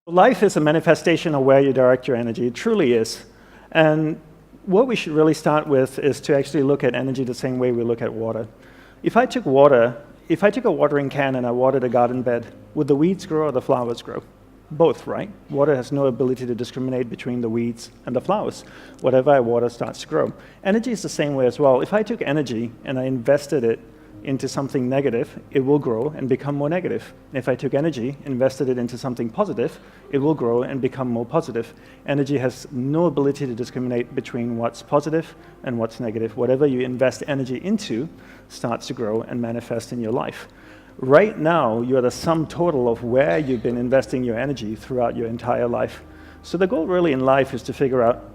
Life is a manifestation of where you direct your energy. It truly is. And what we should really start with is to actually look at energy the same way we look at water. If I took a watering can and I watered a garden bed, would the weeds grow or the flowers grow? Both, right? Water has no ability to discriminate between the weeds and the flowers. Whatever I water starts to grow. Energy is the same way as well. If I took energy and I invested it into something negative, it will grow and become more negative. If I took energy, invested it into something positive, it will grow and become more positive. Energy has no ability to discriminate between what's positive and what's negative. Whatever you invest energy into starts to grow and manifest in your life. Right now, you're the sum total of where you've been investing your energy throughout your entire life. So the goal really in life is to figure out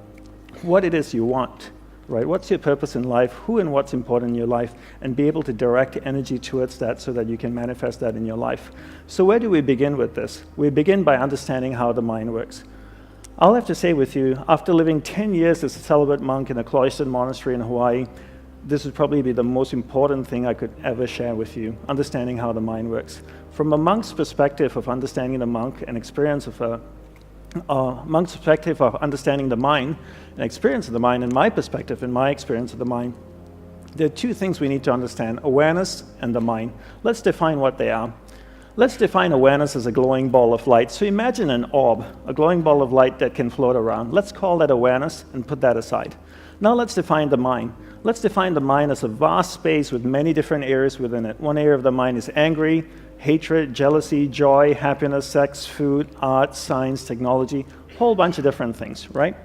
what it is you want. Right? What's your purpose in life, who and what's important in your life, and be able to direct energy towards that so that you can manifest that in your life. So where do we begin with this? We begin by understanding how the mind works. I'll have to say with you, after living 10 years as a celibate monk in a cloistered monastery in Hawaii, this would probably be the most important thing I could ever share with you, understanding how the mind works. From a monk's perspective of understanding the monk and experience of a monk's perspective of understanding the mind and experience of the mind, and my perspective and my experience of the mind, there are two things we need to understand: awareness and the mind. Let's define what they are. Let's define awareness as a glowing ball of light. So imagine an orb, a glowing ball of light that can float around. Let's call that awareness and put that aside. Now let's define the mind. Let's define the mind as a vast space with many different areas within it. One area of the mind is angry, hatred, jealousy, joy, happiness, sex, food, art, science, technology, a whole bunch of different things, right?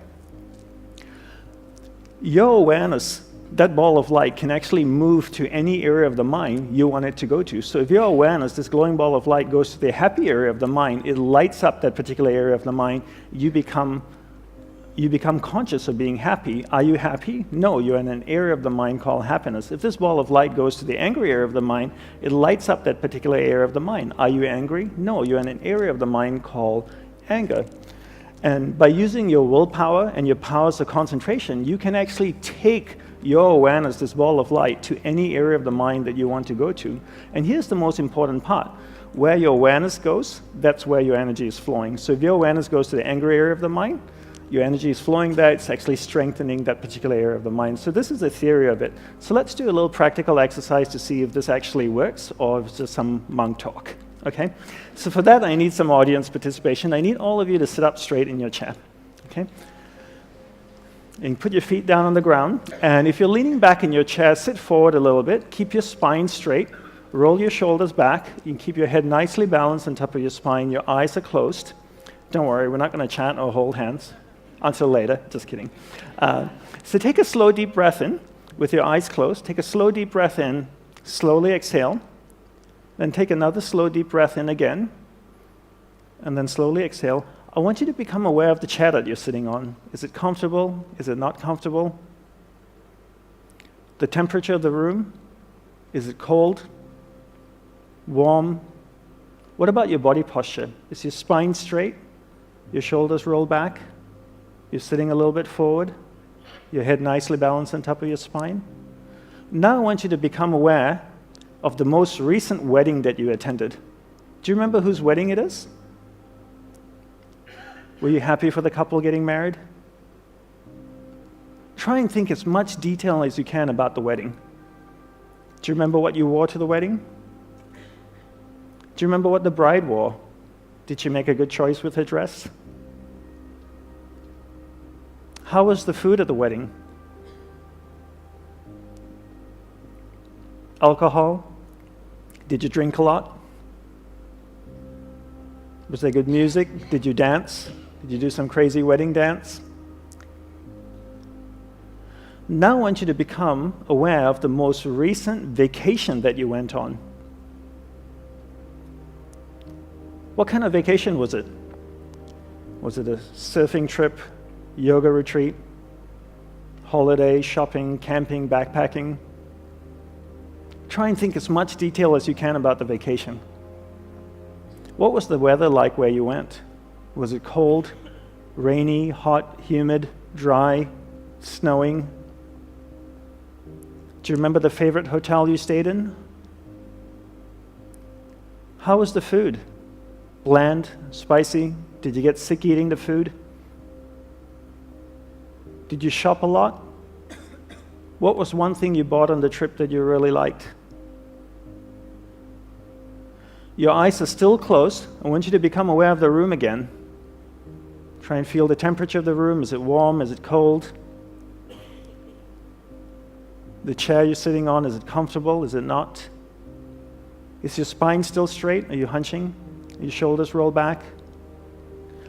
Your awareness, that ball of light, can actually move to any area of the mind you want it to go to. So if your awareness, this glowing ball of light, goes to the happy area of the mind, it lights up that particular area of the mind. You become conscious of being happy. Are you happy? No, you're in an area of the mind called happiness. If this ball of light goes to the angry area of the mind, it lights up that particular area of the mind. Are you angry? No, you're in an area of the mind called anger. And by using your willpower and your powers of concentration, you can actually take your awareness, this ball of light, to any area of the mind that you want to go to. And here's the most important part. Where your awareness goes, that's where your energy is flowing. So if your awareness goes to the angry area of the mind, your energy is flowing there, it's actually strengthening that particular area of the mind. So this is the theory of it. So let's do a little practical exercise to see if this actually works or if it's just some monk talk, okay? So for that, I need some audience participation. I need all of you to sit up straight in your chair, okay? And put your feet down on the ground. And if you're leaning back in your chair, sit forward a little bit. Keep your spine straight. Roll your shoulders back. You can keep your head nicely balanced on top of your spine. Your eyes are closed. Don't worry, we're not going to chant or hold hands. Until later, just kidding. So take a slow, deep breath in with your eyes closed. Take a slow, deep breath in, slowly exhale. Then take another slow, deep breath in again, and then slowly exhale. I want you to become aware of the chair that you're sitting on. Is it comfortable? Is it not comfortable? The temperature of the room? Is it cold? Warm? What about your body posture? Is your spine straight? Your shoulders roll back? You're sitting a little bit forward, your head nicely balanced on top of your spine. Now I want you to become aware of the most recent wedding that you attended. Do you remember whose wedding it is? Were you happy for the couple getting married? Try and think as much detail as you can about the wedding. Do you remember what you wore to the wedding? Do you remember what the bride wore? Did she make a good choice with her dress? How was the food at the wedding? Alcohol? Did you drink a lot? Was there good music? Did you dance? Did you do some crazy wedding dance? Now I want you to become aware of the most recent vacation that you went on. What kind of vacation was it? Was it a surfing trip? Yoga retreat, holiday, shopping, camping, backpacking? Try and think as much detail as you can about the vacation. What was the weather like where you went? Was it cold, rainy, hot, humid, dry, snowing? Do you remember the favorite hotel you stayed in? How was the food? Bland, spicy, Did you get sick eating the food? Did you shop a lot? What was one thing you bought on the trip that you really liked? Your eyes are still closed. I want you to become aware of the room again. Try and feel the temperature of the room. Is it warm? Is it cold? The chair you're sitting on, is it comfortable? Is it not? Is your spine still straight? Are you hunching? Are your shoulders rolled back?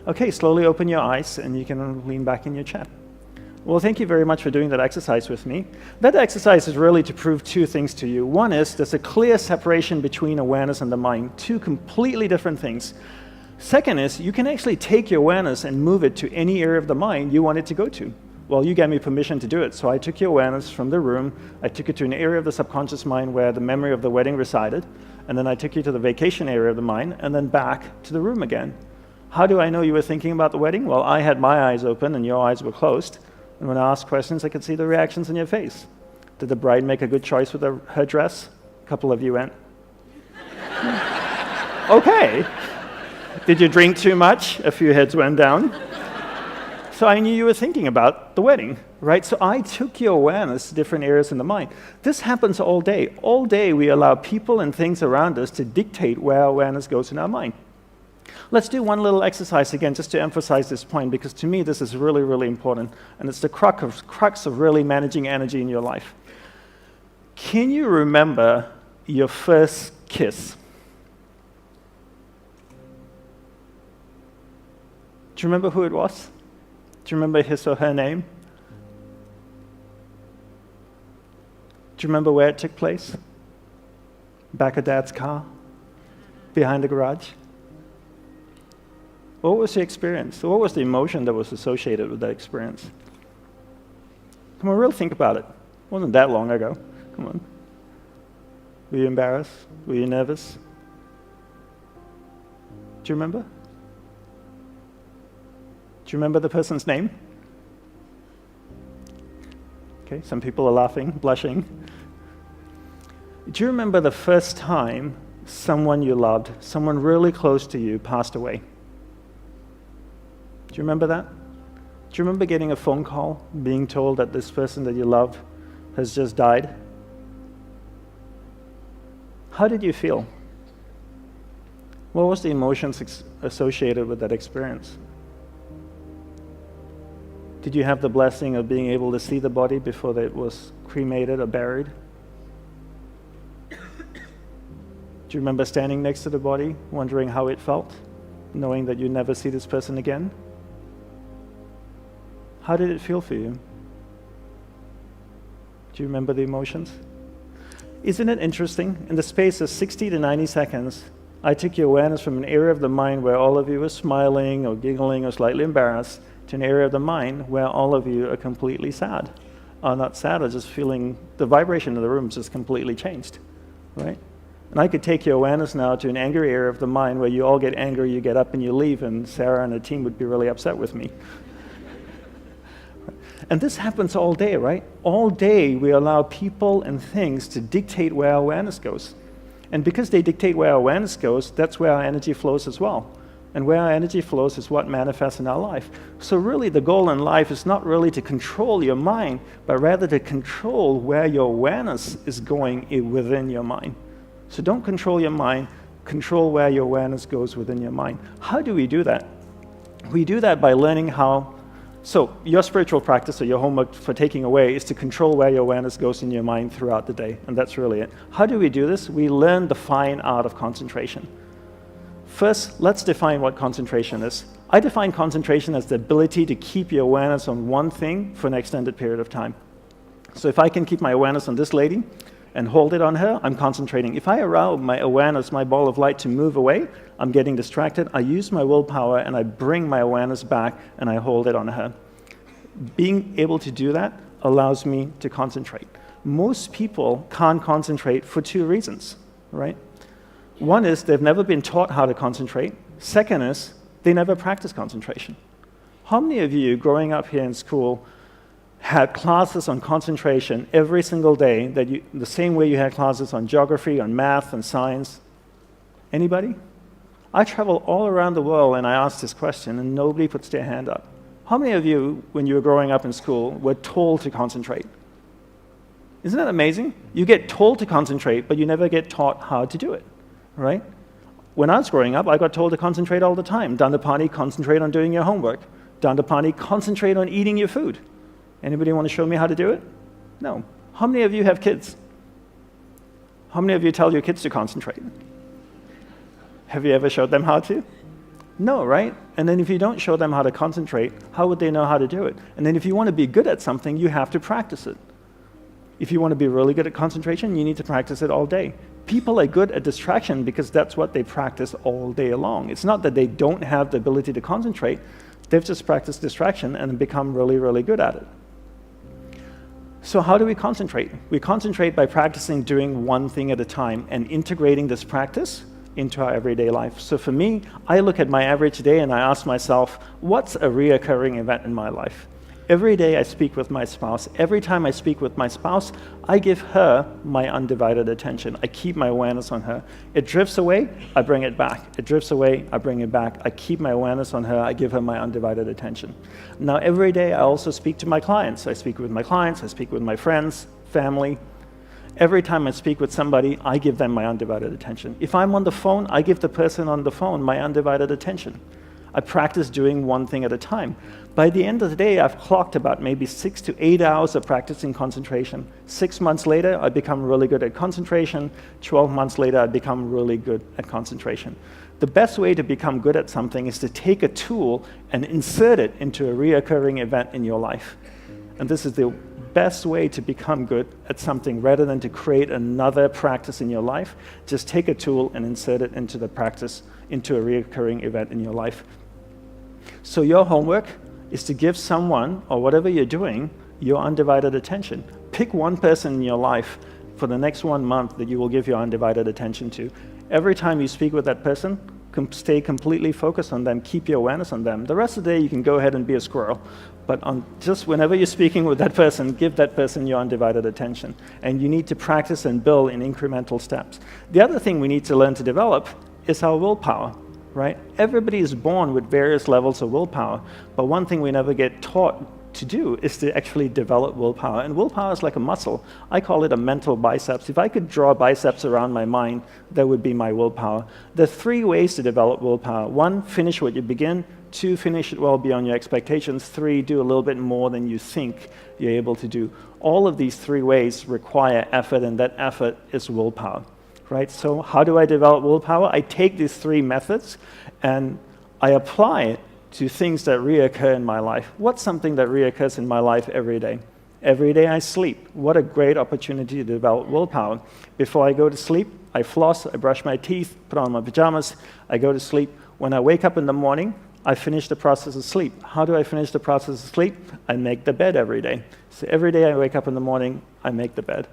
Okay, slowly open your eyes and you can lean back in your chair. Well, thank you very much for doing that exercise with me. That exercise is really to prove two things to you. One is there's a clear separation between awareness and the mind, two completely different things. Second is you can actually take your awareness and move it to any area of the mind you want it to go to. Well, you gave me permission to do it, so I took your awareness from the room, I took it to an area of the subconscious mind where the memory of the wedding resided, and then I took you to the vacation area of the mind, and then back to the room again. How do I know you were thinking about the wedding? Well, I had my eyes open and your eyes were closed. And when I asked questions, I could see the reactions in your face. Did the bride make a good choice with her dress? A couple of you went, okay. Did you drink too much? A few heads went down. So I knew you were thinking about the wedding, right? So I took your awareness to different areas in the mind. This happens all day. All day we allow people and things around us to dictate where awareness goes in our mind. Let's do one little exercise again just to emphasize this point, because to me this is really, really important, and it's the crux of really managing energy in your life. Can you remember your first kiss? Do you remember who it was? Do you remember his or her name? Do you remember where it took place? Back of Dad's car? Behind the garage? What was the experience? What was the emotion that was associated with that experience? Come on, really think about it. It wasn't that long ago. Come on. Were you embarrassed? Were you nervous? Do you remember? Do you remember the person's name? Okay, some people are laughing, blushing. Do you remember the first time someone you loved, someone really close to you, passed away? Do you remember that? Do you remember getting a phone call, being told that this person that you love has just died? How did you feel? What was the emotions associated with that experience? Did you have the blessing of being able to see the body before it was cremated or buried? Do you remember standing next to the body, wondering how it felt, knowing that you'd never see this person again? How did it feel for you? Do you remember the emotions? Isn't it interesting? In the space of 60 to 90 seconds, I took your awareness from an area of the mind where all of you were smiling or giggling or slightly embarrassed to an area of the mind where all of you are completely sad. Or not sad, or just feeling the vibration of the room just completely changed, right? And I could take your awareness now to an angry area of the mind where you all get angry, you get up and you leave, and Sarah and the team would be really upset with me. And this happens all day, right? All day we allow people and things to dictate where our awareness goes. And because they dictate where our awareness goes, that's where our energy flows as well. And where our energy flows is what manifests in our life. So really the goal in life is not really to control your mind, but rather to control where your awareness is going within your mind. So don't control your mind, control where your awareness goes within your mind. How do we do that? We do that by learning how. So your spiritual practice or your homework for taking away is to control where your awareness goes in your mind throughout the day, and that's really it. How do we do this? We learn the fine art of concentration. First, let's define what concentration is. I define concentration as the ability to keep your awareness on one thing for an extended period of time. So if I can keep my awareness on this lady and hold it on her, I'm concentrating. If I allow my awareness, my ball of light, to move away, I'm getting distracted. I use my willpower and I bring my awareness back and I hold it on her. Being able to do that allows me to concentrate. Most people can't concentrate for two reasons, right? One is they've never been taught how to concentrate. Second is they never practice concentration. How many of you growing up here in school had classes on concentration every single day, the same way you had classes on geography, on math, and science? Anybody? I travel all around the world and I ask this question and nobody puts their hand up. How many of you, when you were growing up in school, were told to concentrate? Isn't that amazing? You get told to concentrate, but you never get taught how to do it, right? When I was growing up, I got told to concentrate all the time. Dandapani, concentrate on doing your homework. Dandapani, concentrate on eating your food. Anybody want to show me how to do it? No. How many of you have kids? How many of you tell your kids to concentrate? Have you ever showed them how to? No, right? And then if you don't show them how to concentrate, how would they know how to do it? And then if you want to be good at something, you have to practice it. If you want to be really good at concentration, you need to practice it all day. People are good at distraction because that's what they practice all day long. It's not that they don't have the ability to concentrate, they've just practiced distraction and become really, really good at it. So how do we concentrate? We concentrate by practicing doing one thing at a time and integrating this practice into our everyday life. So for me, I look at my average day and I ask myself, what's a reoccurring event in my life? Every day I speak with my spouse. Every time I speak with my spouse, I give her my undivided attention. I keep my awareness on her. It drifts away, I bring it back. It drifts away, I bring it back. I keep my awareness on her, I give her my undivided attention. Now every day I also speak to my clients. I speak with my clients, I speak with my friends, family. Every time I speak with somebody, I give them my undivided attention. If I'm on the phone, I give the person on the phone my undivided attention. I practice doing one thing at a time. By the end of the day, I've clocked about maybe 6 to 8 hours of practicing concentration. 6 months later, I become really good at concentration. 12 months later, I become really good at concentration. The best way to become good at something is to take a tool and insert it into a reoccurring event in your life. And this is the best way to become good at something rather than to create another practice in your life. Just take a tool and insert it into the practice, into a reoccurring event in your life. So your homework is to give someone, or whatever you're doing, your undivided attention. Pick one person in your life for the next 1 month that you will give your undivided attention to. Every time you speak with that person, stay completely focused on them, keep your awareness on them. The rest of the day you can go ahead and be a squirrel, but just whenever you're speaking with that person, give that person your undivided attention. And you need to practice and build in incremental steps. The other thing we need to learn to develop is our willpower. Right? Everybody is born with various levels of willpower, but one thing we never get taught to do is to actually develop willpower. And willpower is like a muscle. I call it a mental biceps. If I could draw biceps around my mind, that would be my willpower. There are 3 ways to develop willpower. 1, finish what you begin. 2, finish it well beyond your expectations. 3, do a little bit more than you think you're able to do. All of these 3 ways require effort, and that effort is willpower. Right? So how do I develop willpower? I take these 3 methods and I apply it to things that reoccur in my life. What's something that reoccurs in my life every day? Every day I sleep. What a great opportunity to develop willpower. Before I go to sleep, I floss, I brush my teeth, put on my pajamas, I go to sleep. When I wake up in the morning, I finish the process of sleep. How do I finish the process of sleep? I make the bed every day. So every day I wake up in the morning, I make the bed.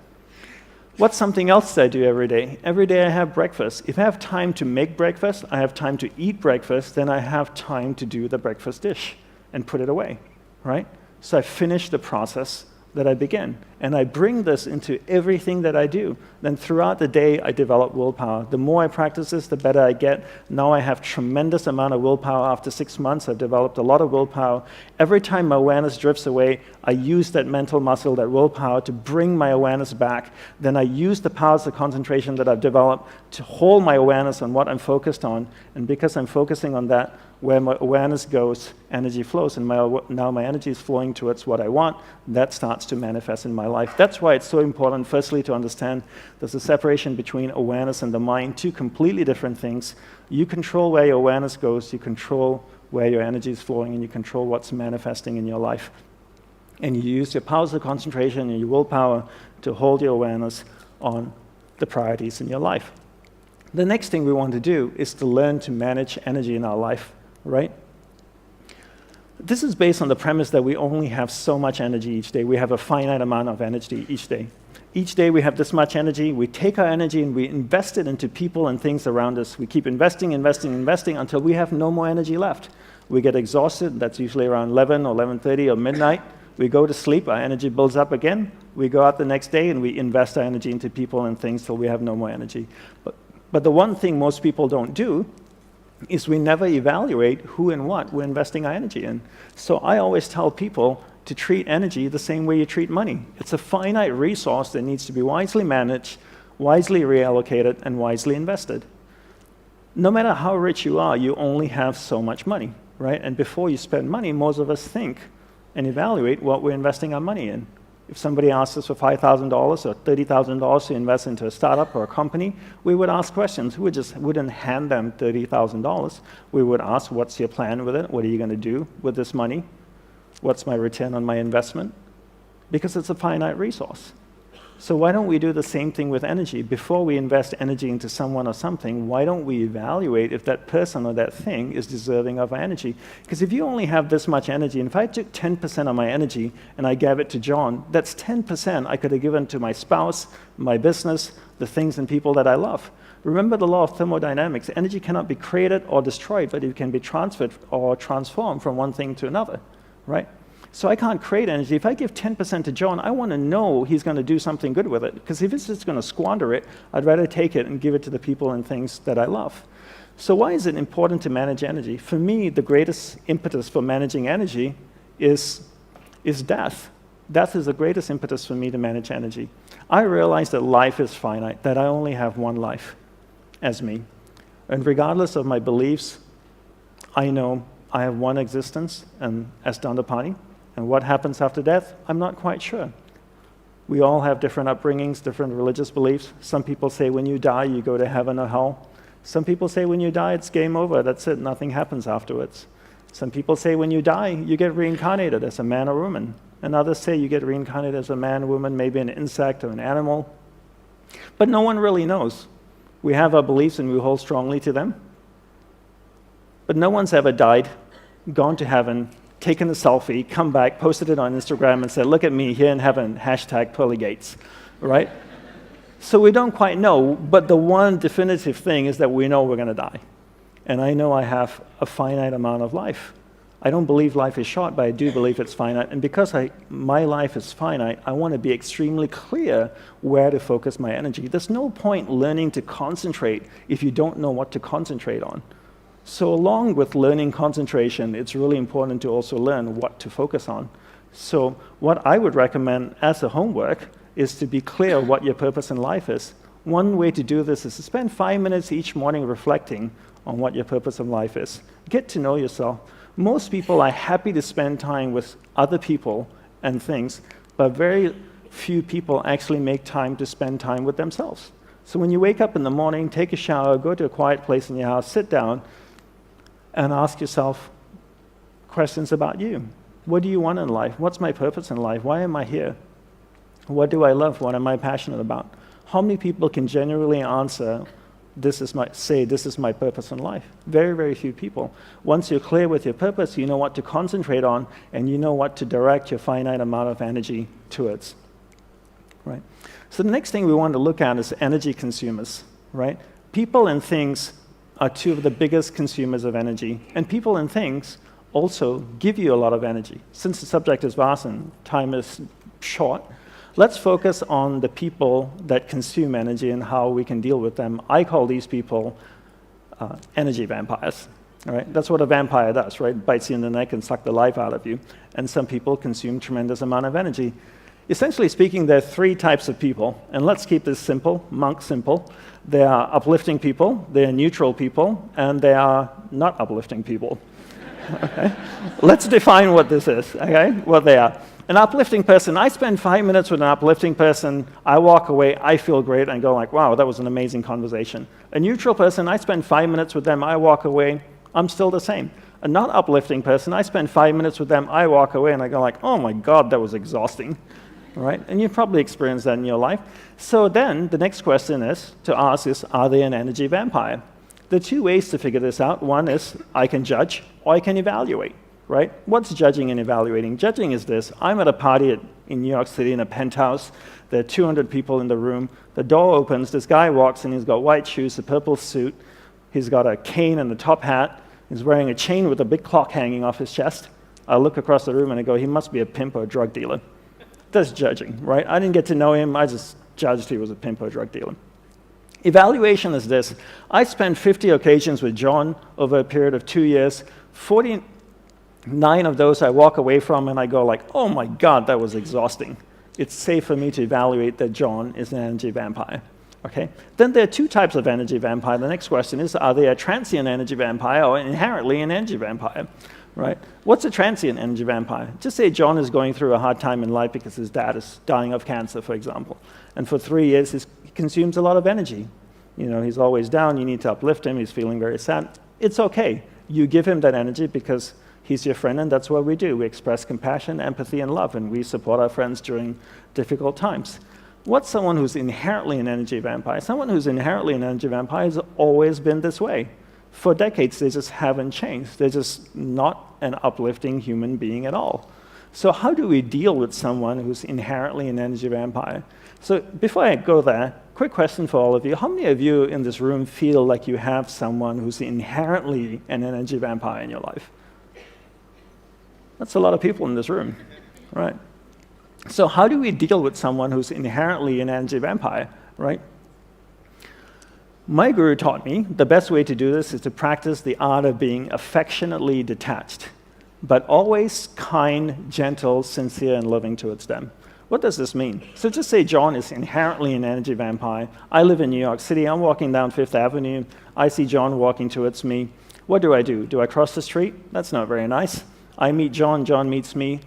What's something else that I do every day? Every day I have breakfast. If I have time to make breakfast, I have time to eat breakfast, then I have time to do the breakfast dish and put it away, right? So I finish the process that I begin. And I bring this into everything that I do. Then throughout the day, I develop willpower. The more I practice this, the better I get. Now I have tremendous amount of willpower. After 6 months, I've developed a lot of willpower. Every time my awareness drifts away, I use that mental muscle, that willpower, to bring my awareness back. Then I use the powers of concentration that I've developed to hold my awareness on what I'm focused on. And because I'm focusing on that, where my awareness goes, energy flows, and now my energy is flowing towards what I want. That starts to manifest in my life. That's why it's so important, firstly, to understand there's a separation between awareness and the mind, 2 completely different things. You control where your awareness goes, you control where your energy is flowing, and you control what's manifesting in your life. And you use your powers of concentration and your willpower to hold your awareness on the priorities in your life. The next thing we want to do is to learn to manage energy in our life. Right? This is based on the premise that we only have so much energy each day. We have a finite amount of energy each day. Each day we have this much energy. We take our energy and we invest it into people and things around us. We keep investing until we have no more energy left. We get exhausted. That's usually around 11 or 11:30 or midnight. We go to sleep. Our energy builds up again. We go out the next day and we invest our energy into people and things till we have no more energy. But the one thing most people don't do is we never evaluate who and what we're investing our energy in. So I always tell people to treat energy the same way you treat money. It's a finite resource that needs to be wisely managed, wisely reallocated, and wisely invested. No matter how rich you are, you only have so much money, right? And before you spend money, most of us think and evaluate what we're investing our money in. If somebody asks us for $5,000 or $30,000 to invest into a startup or a company, we would ask questions. We just wouldn't hand them $30,000. We would ask, what's your plan with it? What are you going to do with this money? What's my return on my investment? Because it's a finite resource. So why don't we do the same thing with energy? Before we invest energy into someone or something, why don't we evaluate if that person or that thing is deserving of our energy? Because if you only have this much energy, and if I took 10% of my energy and I gave it to John, that's 10% I could have given to my spouse, my business, the things and people that I love. Remember the law of thermodynamics. Energy cannot be created or destroyed, but it can be transferred or transformed from one thing to another, right? So I can't create energy. If I give 10% to John, I want to know he's going to do something good with it. Because if he's just going to squander it, I'd rather take it and give it to the people and things that I love. So why is it important to manage energy? For me, the greatest impetus for managing energy is death. Death is the greatest impetus for me to manage energy. I realize that life is finite, that I only have one life as me. And regardless of my beliefs, I know I have one existence, and as Dandapani. And what happens after death, I'm not quite sure. We all have different upbringings, different religious beliefs. Some people say when you die, you go to heaven or hell. Some people say when you die, it's game over, that's it, nothing happens afterwards. Some people say when you die, you get reincarnated as a man or woman. And others say you get reincarnated as a man, woman, maybe an insect or an animal. But no one really knows. We have our beliefs and we hold strongly to them. But no one's ever died, gone to heaven, taken a selfie, come back, posted it on Instagram and said, look at me here in heaven, #PearlyGates, right? So we don't quite know, but the one definitive thing is that we know we're going to die. And I know I have a finite amount of life. I don't believe life is short, but I do believe it's finite. And because my life is finite, I want to be extremely clear where to focus my energy. There's no point learning to concentrate if you don't know what to concentrate on. So along with learning concentration, it's really important to also learn what to focus on. So what I would recommend as a homework is to be clear what your purpose in life is. One way to do this is to spend 5 minutes each morning reflecting on what your purpose in life is. Get to know yourself. Most people are happy to spend time with other people and things, but very few people actually make time to spend time with themselves. So when you wake up in the morning, take a shower, go to a quiet place in your house, sit down, and ask yourself questions about you. What do you want in life? What's my purpose in life? Why am I here? What do I love? What am I passionate about? How many people can genuinely answer, this is my purpose in life? Very, very few people. Once you're clear with your purpose, you know what to concentrate on, and you know what to direct your finite amount of energy towards. Right? So the next thing we want to look at is energy consumers. Right? People and things are two of the biggest consumers of energy. And people and things also give you a lot of energy. Since the subject is vast and time is short, let's focus on the people that consume energy and how we can deal with them. I call these people energy vampires. All right? That's what a vampire does, right? Bites you in the neck and sucks the life out of you. And some people consume tremendous amount of energy. Essentially speaking, there are 3 types of people. And let's keep this simple, monk simple. There are uplifting people, there are neutral people, and there are not uplifting people. Okay? Let's define what this is, okay? What they are. An uplifting person, I spend 5 minutes with an uplifting person, I walk away, I feel great, and go like, wow, that was an amazing conversation. A neutral person, I spend 5 minutes with them, I walk away, I'm still the same. A not uplifting person, I spend 5 minutes with them, I walk away, and I go like, oh my God, that was exhausting. Right? And you've probably experienced that in your life. So then the next question is to ask is, are they an energy vampire? There are 2 ways to figure this out. One is I can judge or I can evaluate. Right? What's judging and evaluating? Judging is this. I'm at a party in New York City in a penthouse. There are 200 people in the room. The door opens. This guy walks in. He's got white shoes, a purple suit. He's got a cane and a top hat. He's wearing a chain with a big clock hanging off his chest. I look across the room and I go, he must be a pimp or a drug dealer. That's judging, right? I didn't get to know him. I just judged he was a pimp or a drug dealer. Evaluation is this. I spent 50 occasions with John over a period of 2 years. 49 of those I walk away from and I go like, oh my God, that was exhausting. It's safe for me to evaluate that John is an energy vampire. Okay? Then there are two types of energy vampire. The next question is, are they a transient energy vampire or inherently an energy vampire? Right? What's a transient energy vampire? Just say John is going through a hard time in life because his dad is dying of cancer, for example. And for 3 years, he consumes a lot of energy. You know, he's always down. You need to uplift him. He's feeling very sad. It's okay. You give him that energy because he's your friend, and that's what we do. We express compassion, empathy, and love, and we support our friends during difficult times. What's someone who's inherently an energy vampire? Someone who's inherently an energy vampire has always been this way. For decades, they just haven't changed. They're just not an uplifting human being at all. So how do we deal with someone who's inherently an energy vampire? So before I go there, quick question for all of you. How many of you in this room feel like you have someone who's inherently an energy vampire in your life? That's a lot of people in this room, right? So how do we deal with someone who's inherently an energy vampire, right? My guru taught me the best way to do this is to practice the art of being affectionately detached, but always kind, gentle, sincere, and loving towards them. What does this mean? So just say John is inherently an energy vampire. I live in New York City. I'm walking down Fifth Avenue. I see John walking towards me. What do? Do I cross the street? That's not very nice. I meet John. John meets me.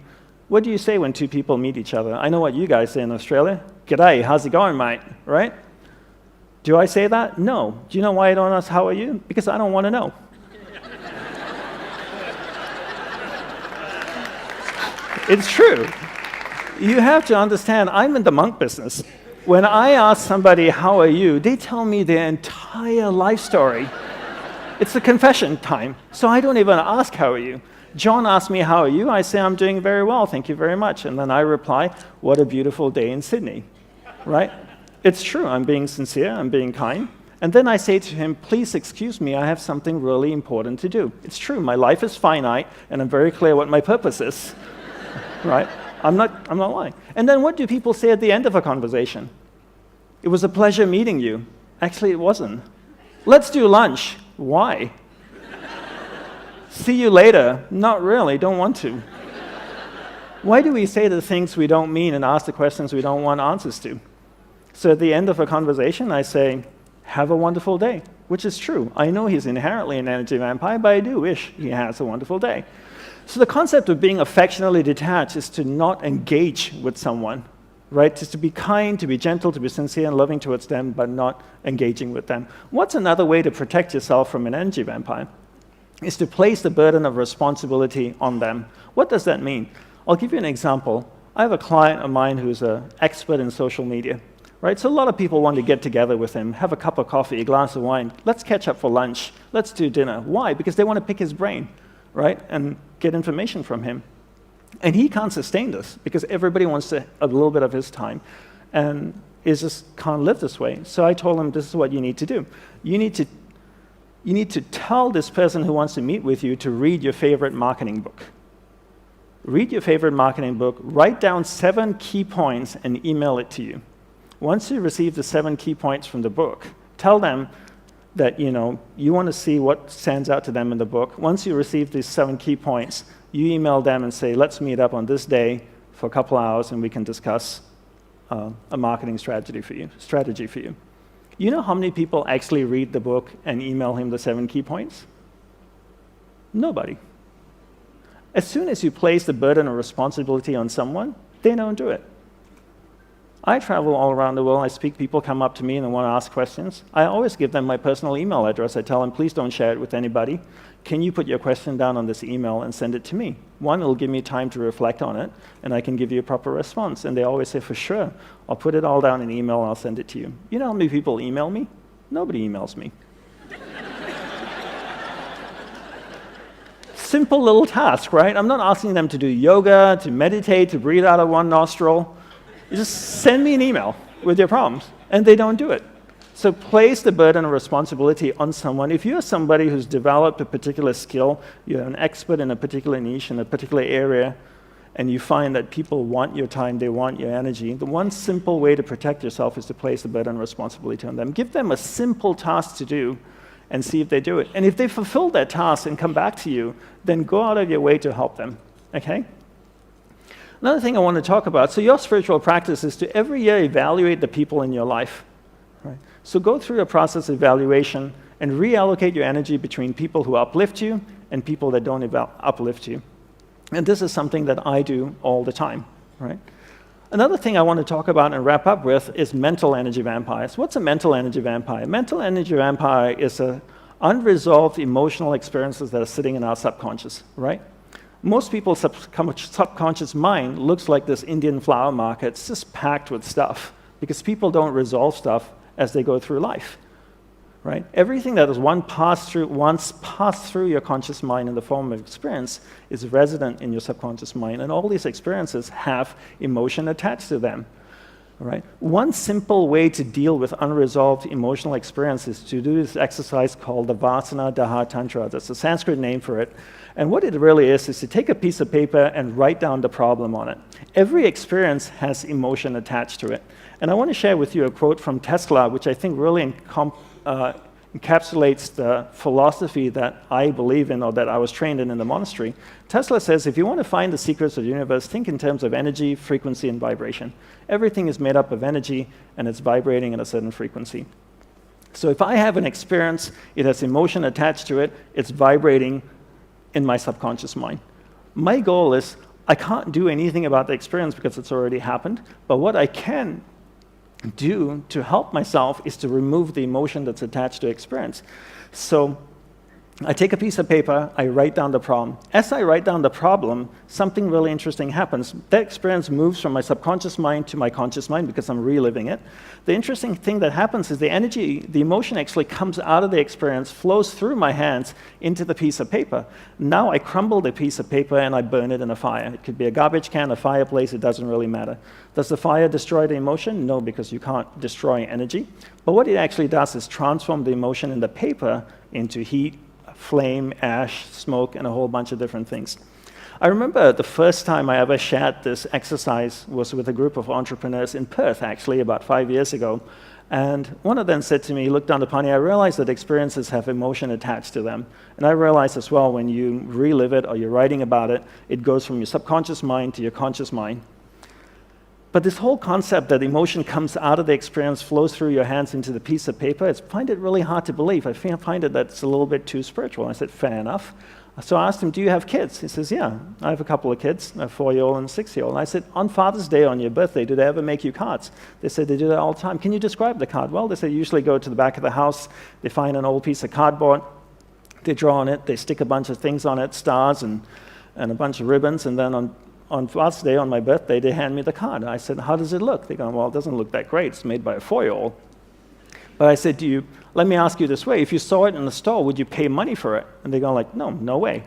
What do you say when two people meet each other? I know what you guys say in Australia. G'day, how's it going, mate? Right? Do I say that? No. Do you know why I don't ask how are you? Because I don't want to know. It's true. You have to understand, I'm in the monk business. When I ask somebody, how are you, they tell me their entire life story. It's a confession time, so I don't even ask, how are you? John asks me, how are you? I say, I'm doing very well, thank you very much. And then I reply, what a beautiful day in Sydney, right? It's true, I'm being sincere, I'm being kind. And then I say to him, please excuse me, I have something really important to do. It's true, my life is finite, and I'm very clear what my purpose is, right? I'm not lying. And then what do people say at the end of a conversation? It was a pleasure meeting you. Actually, it wasn't. Let's do lunch. Why? See you later. Not really, don't want to. Why do we say the things we don't mean and ask the questions we don't want answers to? So at the end of a conversation, I say, have a wonderful day, which is true. I know he's inherently an energy vampire, but I do wish he has a wonderful day. So the concept of being affectionately detached is to not engage with someone, right? Just to be kind, to be gentle, to be sincere and loving towards them, but not engaging with them. What's another way to protect yourself from an energy vampire? Is to place the burden of responsibility on them. What does that mean? I'll give you an example. I have a client of mine who's an expert in social media, right? So a lot of people want to get together with him, have a cup of coffee, a glass of wine. Let's catch up for lunch. Let's do dinner. Why? Because they want to pick his brain, right? And get information from him. And he can't sustain this because everybody wants a little bit of his time and is just can't live this way. So I told him, this is what you need to do. You need to tell this person who wants to meet with you to read your favorite marketing book. Read your favorite marketing book, write down 7 key points and email it to you. Once you receive the 7 key points from the book, tell them that you want to see what stands out to them in the book. Once you receive these 7 key points, you email them and say, let's meet up on this day for a couple hours and we can discuss a marketing strategy for you. You know how many people actually read the book and email him the 7 key points? Nobody. As soon as you place the burden of responsibility on someone, they don't do it. I travel all around the world. I speak, people come up to me and they want to ask questions. I always give them my personal email address. I tell them, please don't share it with anybody. Can you put your question down on this email and send it to me? One, it'll give me time to reflect on it, and I can give you a proper response. And they always say, for sure, I'll put it all down in email and I'll send it to you. You know how many people email me? Nobody emails me. Simple little task, right? I'm not asking them to do yoga, to meditate, to breathe out of one nostril. You just send me an email with your problems, and they don't do it. So place the burden of responsibility on someone. If you're somebody who's developed a particular skill, you're an expert in a particular niche, in a particular area, and you find that people want your time, they want your energy, the one simple way to protect yourself is to place the burden and responsibility on them. Give them a simple task to do and see if they do it. And if they fulfill that task and come back to you, then go out of your way to help them, okay? Another thing I want to talk about, so your spiritual practice is to every year evaluate the people in your life, right? So go through a process of evaluation and reallocate your energy between people who uplift you and people that don't uplift you. And this is something that I do all the time, right? Another thing I want to talk about and wrap up with is mental energy vampires. What's a mental energy vampire? Mental energy vampire is unresolved emotional experiences that are sitting in our subconscious, right? Most people's subconscious mind looks like this Indian flower market. It's just packed with stuff because people don't resolve stuff as they go through life, right? Everything that is once passed through your conscious mind in the form of experience is resident in your subconscious mind, and all these experiences have emotion attached to them, right? One simple way to deal with unresolved emotional experiences is to do this exercise called the Vasana Daha Tantra. That's a Sanskrit name for it. And what it really is to take a piece of paper and write down the problem on it. Every experience has emotion attached to it. And I want to share with you a quote from Tesla, which I think really encapsulates the philosophy that I believe in or that I was trained in the monastery. Tesla says, if you want to find the secrets of the universe, think in terms of energy, frequency, and vibration. Everything is made up of energy, and it's vibrating at a certain frequency. So if I have an experience, it has emotion attached to it, it's vibrating in my subconscious mind. My goal is, I can't do anything about the experience because it's already happened, but what I can do to help myself is to remove the emotion that's attached to experience. So I take a piece of paper, I write down the problem. As I write down the problem, something really interesting happens. That experience moves from my subconscious mind to my conscious mind because I'm reliving it. The interesting thing that happens is the emotion actually comes out of the experience, flows through my hands into the piece of paper. Now I crumble the piece of paper and I burn it in a fire. It could be a garbage can, a fireplace, it doesn't really matter. Does the fire destroy the emotion? No, because you can't destroy energy. But what it actually does is transform the emotion in the paper into heat, flame, ash, smoke, and a whole bunch of different things. I remember the first time I ever shared this exercise was with a group of entrepreneurs in Perth, actually, about 5 years ago. And one of them said to me, look, Dandapani, I realize that experiences have emotion attached to them. And I realize as well, when you relive it or you're writing about it, it goes from your subconscious mind to your conscious mind. But this whole concept that emotion comes out of the experience, flows through your hands into the piece of paper, I find it really hard to believe. I find it that's a little bit too spiritual. I said, fair enough. So I asked him, do you have kids? He says, yeah, I have a couple of kids, a 4-year-old and a 6-year-old. And I said, on Father's Day, on your birthday, do they ever make you cards? They said, they do that all the time. Can you describe the card? Well, they said, usually go to the back of the house, they find an old piece of cardboard, they draw on it, they stick a bunch of things on it, stars and a bunch of ribbons, and then on Father's Day, on my birthday, they hand me the card. I said, how does it look? They go, well, it doesn't look that great. It's made by a 4-year-old. But I said, let me ask you this way. If you saw it in the store, would you pay money for it? And they go like, no way.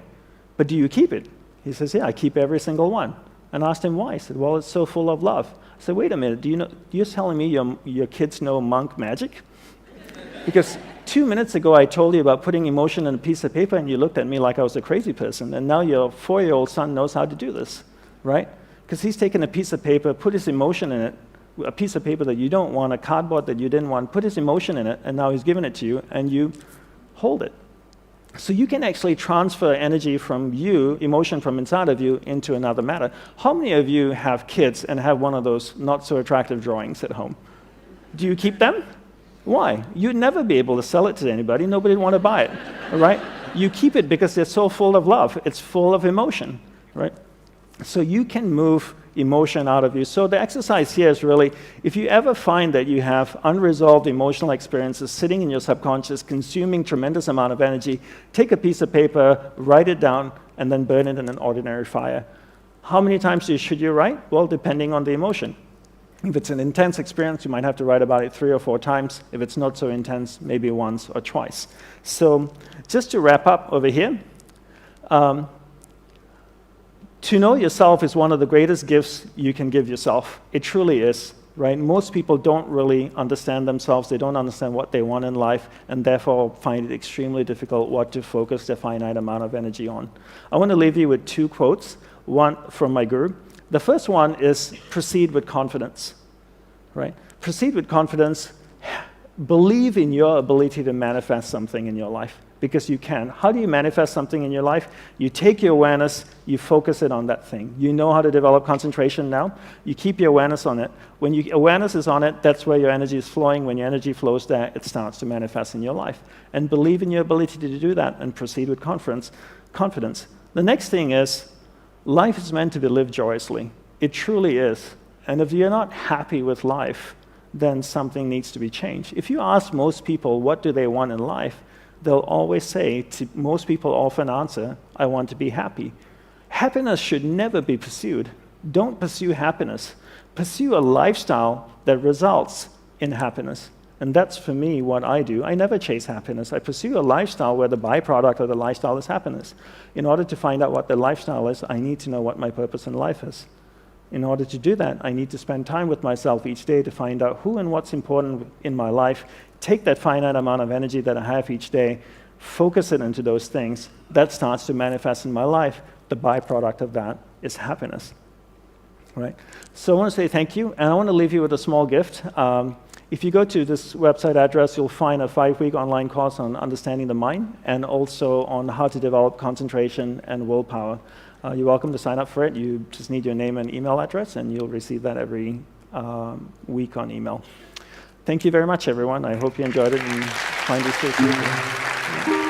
But do you keep it? He says, yeah, I keep every single one. And I asked him why. He said, well, it's so full of love. I said, wait a minute, you're telling me your kids know monk magic? Because 2 minutes ago, I told you about putting emotion in a piece of paper, and you looked at me like I was a crazy person. And now your 4-year-old son knows how to do this. Right? Because he's taken a piece of paper, put his emotion in it, a piece of paper that you don't want, a cardboard that you didn't want, put his emotion in it, and now he's given it to you, and you hold it. So you can actually transfer energy from you, emotion from inside of you, into another matter. How many of you have kids and have one of those not-so-attractive drawings at home? Do you keep them? Why? You'd never be able to sell it to anybody. Nobody would want to buy it, right? You keep it because they're so full of love. It's full of emotion, right? So you can move emotion out of you. So the exercise here is really, if you ever find that you have unresolved emotional experiences sitting in your subconscious, consuming tremendous amount of energy, take a piece of paper, write it down, and then burn it in an ordinary fire. How many times should you write? Well, depending on the emotion. If it's an intense experience, you might have to write about it 3 or 4 times. If it's not so intense, maybe once or twice. So just to wrap up over here, to know yourself is one of the greatest gifts you can give yourself. It truly is, right? Most people don't really understand themselves. They don't understand what they want in life, and therefore find it extremely difficult what to focus their finite amount of energy on. I want to leave you with 2 quotes. from my guru. The first one is proceed with confidence, right? Proceed with confidence. Believe in your ability to manifest something in your life, because you can. How do you manifest something in your life? You take your awareness, you focus it on that thing. You know how to develop concentration now. You keep your awareness on it. When your awareness is on it, that's where your energy is flowing. When your energy flows there, it starts to manifest in your life. And believe in your ability to do that and proceed with confidence. The next thing is, life is meant to be lived joyously. It truly is. And if you're not happy with life, then something needs to be changed. If you ask most people what do they want in life, they'll always say, most people often answer, I want to be happy. Happiness should never be pursued. Don't pursue happiness. Pursue a lifestyle that results in happiness. And that's, for me, what I do. I never chase happiness. I pursue a lifestyle where the byproduct of the lifestyle is happiness. In order to find out what the lifestyle is, I need to know what my purpose in life is. In order to do that, I need to spend time with myself each day to find out who and what's important in my life, take that finite amount of energy that I have each day, focus it into those things. That starts to manifest in my life. The byproduct of that is happiness. Right? So I want to say thank you, and I want to leave you with a small gift. If you go to this website address, you'll find a 5-week online course on understanding the mind, and also on how to develop concentration and willpower. You're welcome to sign up for it. You just need your name and email address, and you'll receive that every week on email. Thank you very much, everyone. I hope you enjoyed it and find these things useful.